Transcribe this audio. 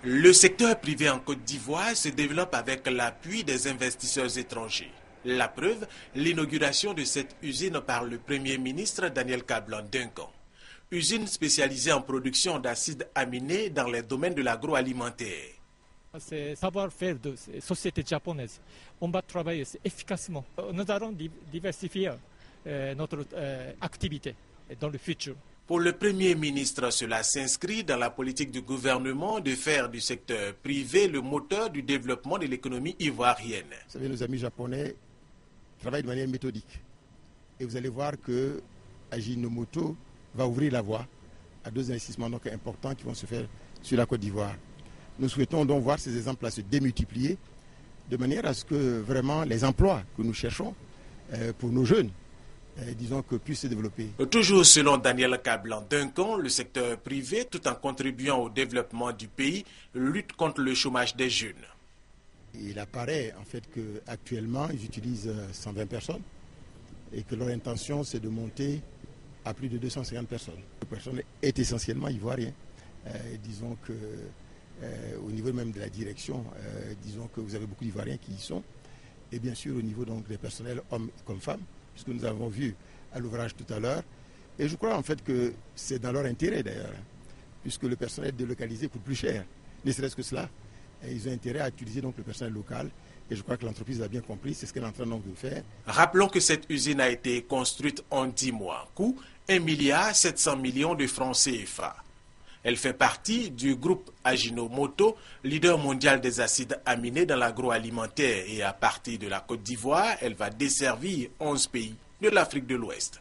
Le secteur privé en Côte d'Ivoire se développe avec l'appui des investisseurs étrangers. La preuve, l'inauguration de cette usine par le Premier ministre Daniel Kablan-Duncan. Usine spécialisée en production d'acides aminés dans les domaines de l'agroalimentaire. C'est savoir-faire de sociétés japonaises. On va travailler efficacement. Nous allons diversifier notre activité dans le futur. Pour le Premier ministre, cela s'inscrit dans la politique du gouvernement de faire du secteur privé le moteur du développement de l'économie ivoirienne. Vous savez, nos amis japonais travaillent de manière méthodique. Et vous allez voir que Ajinomoto va ouvrir la voie à deux investissements donc importants qui vont se faire sur la Côte d'Ivoire. Nous souhaitons donc voir ces exemples-là se démultiplier de manière à ce que vraiment les emplois que nous cherchons pour nos jeunes, disons que puissent se développer. Toujours selon Daniel Kablan-Duncan, le secteur privé, tout en contribuant au développement du pays, lutte contre le chômage des jeunes. Il apparaît en fait qu'actuellement, ils utilisent 120 personnes et que leur intention, c'est de monter à plus de 250 personnes. La personne est essentiellement ivoirien. Disons que au niveau même de la direction, disons que vous avez beaucoup d'Ivoiriens qui y sont. Et bien sûr, au niveau donc des personnels, hommes comme femmes, puisque nous avons vu à l'ouvrage tout à l'heure. Et je crois en fait que c'est dans leur intérêt d'ailleurs, puisque le personnel délocalisé coûte plus cher. Ne serait-ce que cela. Et ils ont intérêt à utiliser donc le personnel local. Et je crois que l'entreprise a bien compris, c'est ce qu'elle est en train donc de faire. Rappelons que cette usine a été construite en 10 mois. Coût 1,7 milliard de francs CFA. Elle fait partie du groupe Ajinomoto, leader mondial des acides aminés dans l'agroalimentaire. Et à partir de la Côte d'Ivoire, elle va desservir 11 pays de l'Afrique de l'Ouest.